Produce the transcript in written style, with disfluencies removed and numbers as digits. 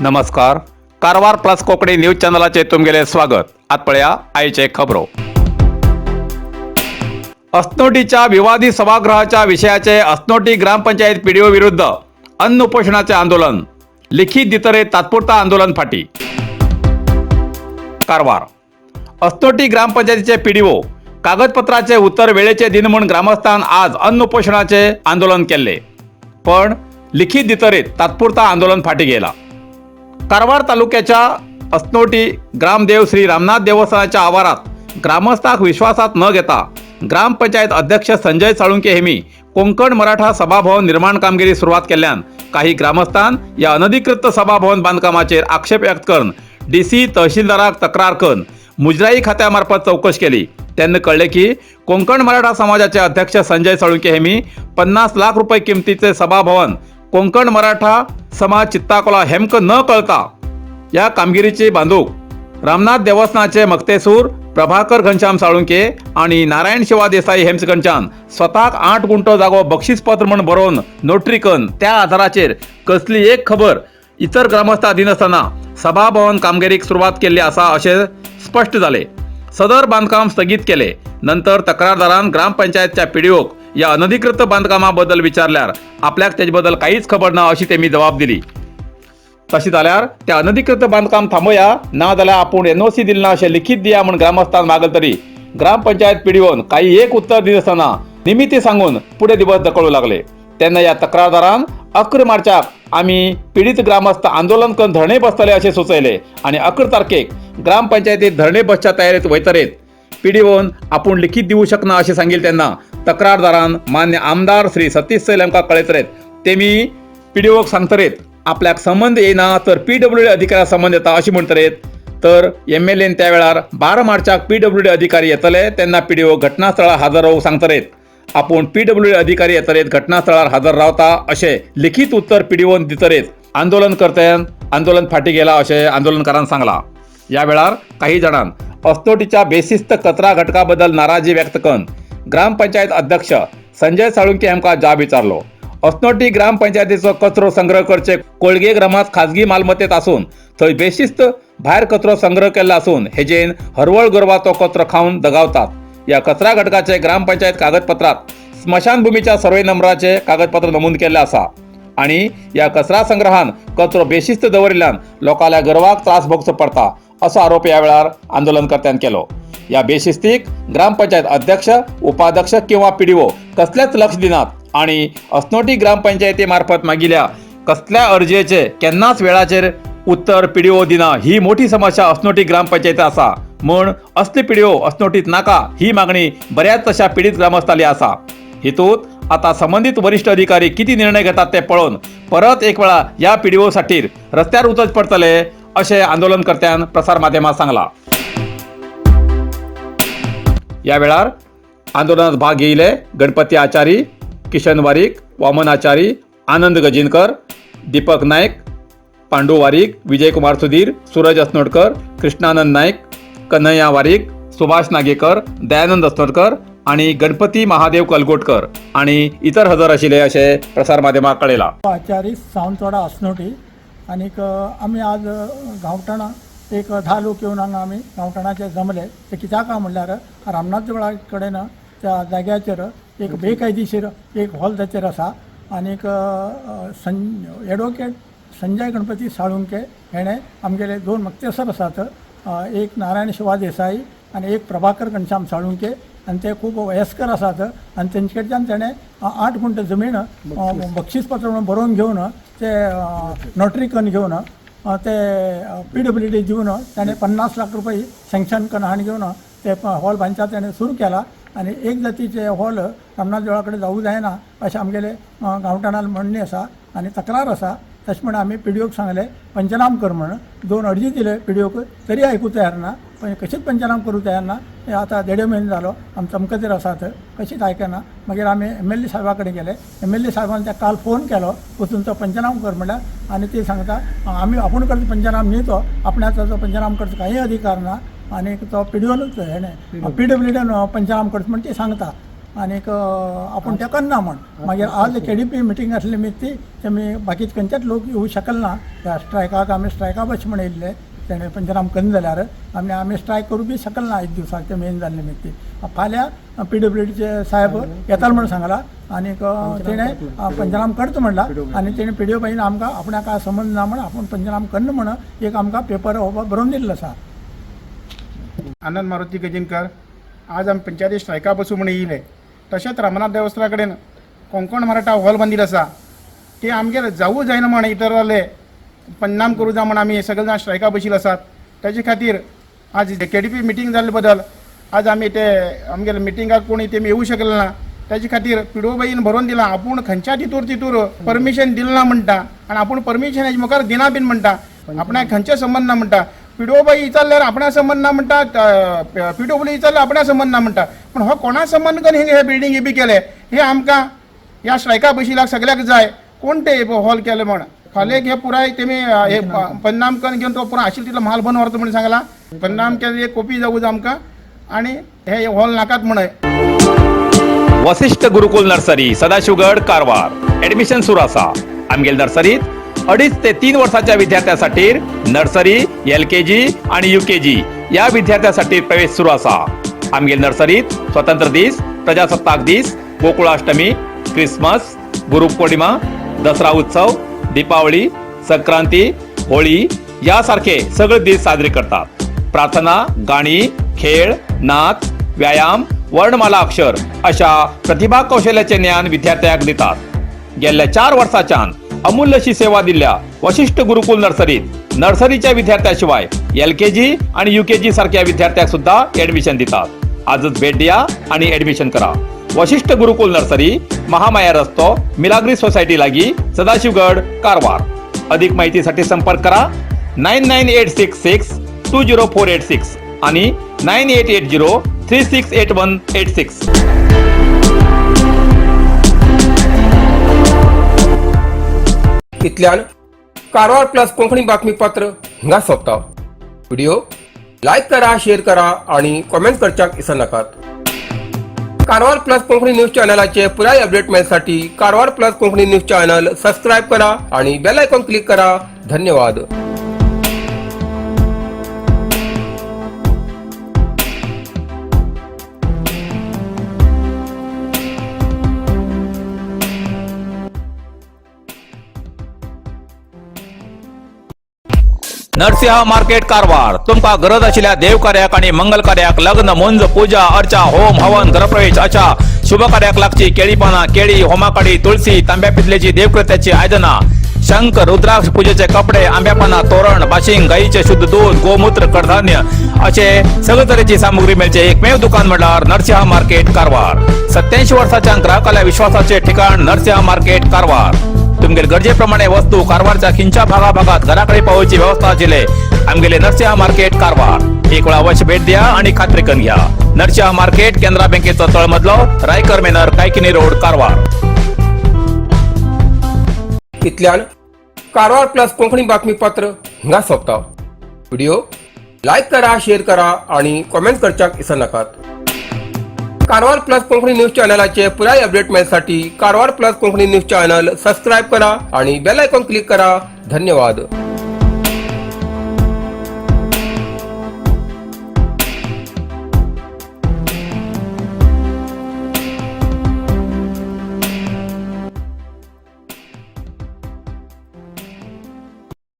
नमस्कार. Karwar plus Konkani news चॅनलाचे तुमगेले स्वागत. आत पळया आयचे खबरो. अस्नोटीच्या विवादी सभागृहाच्या विषयाचे अस्नोटी ग्रामपंचायत पीडीओ विरुद्ध अन्न उपोषणाचे आंदोलन. लिखित दितरे तात्पुरता आंदोलन फाटी. कारवार अस्नोटी ग्रामपंचायतीचे पीडीओ कागदपत्राचे उत्तर वेळेचे दिन म्हणून ग्रामस्थान आज अन्न उपोषणाचे आंदोलन केले, पण लिखित दितरेत तात्पुरता आंदोलन फाटी गेला. कारवार तालुक्याच्या अस्नोटी ग्रामदेव श्री रामनाथ देवस्थानाच्या आवारात ग्रामस्थांक विश्वासात न घेता ग्रामपंचायत अध्यक्ष संजय साळुंके हेमी कोंकण मराठा सभाभवन निर्माण कामगिरी सुरुवात केल्यान काही ग्रामस्थान या अनधिकृत सभाभवन बांधकामाचेर आक्षेप व्यक्त करून डीसी तहसीलदाराक तक्रार करून मुजराई खात्यामार्फत चौकशी केली. त्यांना कळले की कोंकण मराठा समाजाचे अध्यक्ष संजय साळुंके हेमी 50 लाख रुपये किमतीचे सभाभवन कोंकण मराठा समाज चित्ताकोला हेमक न कळता या कामगिरीची बांधूक रामनाथ देवस्थानाचे मक्तेसूर प्रभाकर घनश्याम साळुंके आणि नारायण शिवा देसाई हेमचकडच्यान स्वतःक 8 गुंठो जागो बक्षीसपत्र म्हणून बरोवन नोटरी करून त्या आधाराचेर कसली एक खबर इतर ग्रामस्थ दिनासतना सभाभवन कामगिरीक सुरुवात केल्ली आसा अशें स्पष्ट जाले. सदर बांधकाम स्थगित केले. नंतर तक्रारदारान ग्रामपंचायतच्या पीडीओक या अनधिकृत बांधकामाबद्दल विचारल्यार आपल्याक तेजेबद्दल काहीच खबर ना अशी तेमी जबाब दिली. तशी जाल्यार त्या अनधिकृत बांधकाम थांबया ना जाल्यार आपूण एनओसी दिलना अशें लिखीत दिया म्हूण ग्रामस्थान मागल तरी ग्रामपंचायत पीडीओन काही एक उत्तर दिनासतना निमिती सांगून पुढे दिवस ढकलू लागले. तेन्ना या तक्रारदारान 11 मार्चाक आमी पीडित ग्रामस्थ आंदोलन करून धरणे बसतले अशें सुचयले आणि 11 तारखेक ग्रामपंचायतीत धरणे बसच्या तयारीत वयतरेत पीडीओन आपूण लिखीत दिवू शकना अशें सांगिल्लें. तेन्ना तक्रारदारान मान्य आमदार श्री सतीश सैल हांकां कळयतरेत तेमी पीडीओक सांगतरेत आपल्याक संबंध येना तर पीडब्ल्यूडी अधिकाऱ्याक संबंध येता अशी म्हणतरेत. तर एमएलएन त्या वेळार 12 मार्चाक पीडब्ल्यूडी अधिकारी येतले तेन्ना पीडीओ घटनास्थळार हजर रावूंक सांगतरेत. आपूण पीडब्ल्यूडी अधिकारी येतरेत घटनास्थळार हजर रावता अशें लिखीत उत्तर पीडीओन दितरेत आंदोलनकर्त्यान आंदोलन फाटी गेला अशें आंदोलनकारान सांगला. या वेळार काही जाणांन अस्नोटीच्या बेशिस्त कचरा घटकाबद्दल नाराजी व्यक्त करून ग्रामपंचायत अध्यक्ष संजय साळुंके हांकां जाब विचारलो. अस्नोटी ग्रामपंचायतीचो कचरो संग्रह करचे कोळगे ग्रामात खाजगी मालमत्तेत आसून थंय बेशिस्त भायर कचरो संग्रह केल्लो आसून हेजेन हरवळ गोरवां तो कचरो खावन दगावतात. या कचरा घटकाचे ग्रामपंचायत कागदपत्रात स्मशानभूमीच्या सर्वे नंबराचे कागदपत्र नमूद केल्ले आसा आणि या कचरा संग्रहान कचरो बेशिस्त दवरिल्ल्यान लोकांल्या गोरवांक त्रास भोगचो पडटा असो आरोप या वेळार आंदोलनकर्त्यान केलो. या बेशिस्तीक ग्रामपंचायत अध्यक्ष उपाध्यक्ष किंवा पीडीओ कसलेच लक्ष दिनात आणि अस्नोटी ग्रामपंचायती मार्फत मागिल्ल्या कसल्या अर्जेचे केन्नाच वेळाचेर उत्तर पीडीओ दिना ही मोठी समस्या अस्नोटी ग्रामपंचायती आसा. म्हूण असली पीडीओ अस्नोटीत नाका ही मागणी बऱ्याच तशा पीडित ग्रामस्थांली आसा. हेतूंत आता संबंधित वरिष्ठ अधिकारी किती निर्णय घेतात ते पळोवन परत एक वेळा या पीडीओ साठी रस्त्यार उतरचे पडटले अशें आंदोलनकर्त्यान प्रसार माध्यमांत सांगला. या वेळार आंदोलनात भाग घेयले गणपती आचारी, किशन वारीक, वामन आचारी, आनंद गजिनकर, दीपक नायक, पांडू वारीक, विजयकुमार सुधीर, सूरज अस्नोडकर, कृष्णानंद नायक, कन्हैया वारीक, सुभाष नागेकर, दयानंद अस्नोडकर आणि गणपती महादेव कलगोटकर आणि इतर हजर आशिल्ले अशें प्रसार माध्यमांक कळयलां. आचारी सावंतवाडा अस्नोटी आनीक आमी आज गांवठणा एक 10 लोक येवन हांगा आमी गांवठणाचे जमले. ते कित्याक म्हणल्यार रामनाथ देवळा कडेन त्या जाग्याचेर एक बेकायदेशीर एक हॉल ताचेर आसा आनीक एडवोकेट संजय गणपती साळुंके हेणें आमगेले 2 मक्तेसर आसात, एक नारायण शिवा देसाई आनी एक प्रभाकर घनश्याम साळुंके आनी ते खूब वयस्कर आसात आनी तेंचे कडच्यान तेणें 8 गुंठ जमीन बक्षीसपत्र म्हणून बरोवन घेवन ते नोटरी करून घेवन ते पीडब्ल्यूडी दिवन ताणें 50 लाख रुपये सँक्शन करून हाण घेवन ते हॉल बांदचा तेणें सुरू केला आनी एक जातीचे हॉल रामनाथ देवळा कडेन जावूं जायना अशें आमगेले गांवठणान म्हणणी आसा आनी तक्रार आसा. तशें म्हण आमी पीडीओक सांगलें पंचनाम कर म्हणून 2 अर्जी दिले पीडीओक तरी आयकूं तयार ना. पण कशीच पंचनाम करूं तयार ना. हे आतां 1.5 म्हयनो जालो आमी चमकतेर आसात कशीच आयकना. मागीर आमी एमएलए साहेबा कडेन गेले. एमएलए साहेबान त्या काल फोन केलो वचून तो पंचनाम कर म्हळ्यार आनी ती सांगता आमी आपूण करता पंचनाम न्ही तो आपणाचो जो पंचनाम करचो काही अधिकार ना आनी तो पीडीओनूच हेणें पीडब्ल्यूडीन पंचनाम करचो म्हण ती सांगता. आनीक आपूण तें करना म्हण मागीर आज KDP मिटींग आसली निमित्त ते मी बाकीचे खंयचेच लोक येवं शकल ना त्या स्ट्रायकाक आमी स्ट्रायकाक अशें म्हण येयल्ले तेणें पंचनाम कन्न जाल्यार आमी स्ट्रायक करूं बी शकल ना एक दिवसाक ते मेन जाल्ले निमित्त फाल्यां PWDचे साहेब येताल म्हण सांगला आनीक तेणें पंचनाम करता म्हणला आनी तेणें PDO बाईन आमकां आपणाक काय संबंध ना म्हण आपूण पंचनाम करना म्हण एक आमकां पेपर बरोवन दिल्लो आसा. आनंद मारुती गजिनकर आज आमी पंचायती स्ट्रायका बसूं म्हण येयले. तशेंच रामनाथ देवस्थाना कडेन कोंकण मराठा हॉल बांदिल्लो आसा ते आमगेर जावूं जायना म्हण इतर जाले पंचनाम करूं जा म्हण आमी सगळे जाण स्ट्रायका बशिल्ले आसात. तेजे खातीर आज KDP मिटींग जाल्ले बदल आज आमी ते आमगेले मिटिंगाक कोणी तेमी येवं शकले ना. तेजे खातीर PDO बाईन बरोवन दिला आपूण खंयच्या तितूर परमिशन दिलें ना म्हणटा आनी आपूण परमिशन हेजे मुखार दिना बीन म्हणटा आपणाक खंयचे संबंध ना म्हणटा. PDO बाई विचारल्यार आपणा संबंध ना म्हणटा PWD विचारल्यार आपणा संबंध ना म्हणटा पण हो कोणा संबंध करून हे बिल्डींग हे बी केले हे आमकां ह्या स्ट्रायका बशिल्ल्याक सगळ्याक जाय कोण ते हॉल केले म्हण फाल्यां हे पुराय तेमी हे पंचनाम करून घेवन तो पुरो आशिल्लो तितलो म्हाल बंद व्हरता म्हण सांगला. पंचनाम केले एक कॉपी जावूं आमकां आनी हे हॉल नाकात म्हणय. वसिष्ठ गुरुकुल नर्सरी सदाशिवगड कारवार ऍडमिशन सुरू आसा. आमगेल नर्सरीत 2.5 ते 3 वर्षाच्या विद्यार्थ्यांसाठी नर्सरी LKG आणि UKG या विद्यार्थ्यांसाठी प्रवेश सुरू आसा. आमगेल नर्सरीत स्वतंत्र दीस प्रजासत्ताक दीस गोकुळाष्टमी क्रिसमस गुरुपौर्णिमा दसरा उत्सव दीपावली संक्रांती होळी यासारखे सगळे दीस साजरे करतात. प्रार्थना गाणी खेळ नाच व्यायाम वर्णमाला अक्षर अशा प्रतिभा कौशल्याचे ज्ञान विद्यार्थ्यांक दितात. गेल्या 4 वर्षांच्यान अमूल्य अशी सेवा दिल्या वशिष्ठ गुरुकुल नर्सरीत नर्सरीच्या विद्यार्थ्याशिवाय LKG आणि UKG सारख्या विद्यार्थ्यांक सुद्धा ऍडमिशन दितात. आजच भेट द्या आणि ऍडमिशन करा. वशिष्ठ गुरुकुल नर्सरी महामाया रस्तो मिलाग्री सोसायटी लागी सदाशिवगड कारवार. अधिक माहितीसाठी संपर्क करा 99866 20486 आणि 9880 368186. इतल्यान कारवार प्लस कोंकणी बातमीपत्र हिंगा सोंपता. व्हिडिओ लाईक करा, शेअर करा आणि कमेंट करच्याक विसरनाकात. कारवार प्लस कोंकणी न्यूज चॅनलाचे पुराय अपडेट मेळसाठी Karwar plus Konkani news channel subscribe करा आणि बेल आयकॉन क्लिक करा. धन्यवाद. नरसिंह मार्केट कारवार तुमका गरज असलेल्या देव कार्याक आणि मंगल कार्याक लग्न मुंज पूजा अर्चा होम हवन गृहप्रवेश अशा शुभ कार्याक लागची केळी पाना केळी होमाकडी तुळसी तांब्या पितलेची देवकृत्याची आयदना शंख रुद्राक्ष पूजेचे कपडे आंब्या पाना तोरण बाशिंग गाईचे शुद्ध दूध गोमूत्र कडधान्य असे सगळे तरेची सामुग्री मेळचे एकमेव दुकान म्हणल्यार नरसिंह मार्केट कारवार. 87 वर्षांच्या ग्राहकाला विश्वासाचे ठिकाण नरसिंह मार्केट कारवार. तुमगेर गरजेप्रमाणे वस्तू कारवारच्या खिंच्या भागात घराकडे पावोवची व्यवस्था आशिल्ले आमगेले नरसिंह मार्केट कारवार. एक वेळा अवश्य भेट द्या आणि खात्री करून घ्या. नरसिंह मार्केट केंद्रा बँकेचो तळमजलो रायकर मेनर कायकिनी रोड कारवार. इतल्यान कारवार प्लस कोंकणी बातमीपत्र हिंगा सोंपता. व्हिडिओ लाईक करा, शेअर करा आणि कमेंट करच्याक विसरनाकात. कारवार प्लस कोंकणी न्यूज चॅनलाचे पुराय अपडेट मेळसाठी Karwar plus Konkani news channel subscribe करा आणि बेल आयकॉन क्लिक करा. धन्यवाद.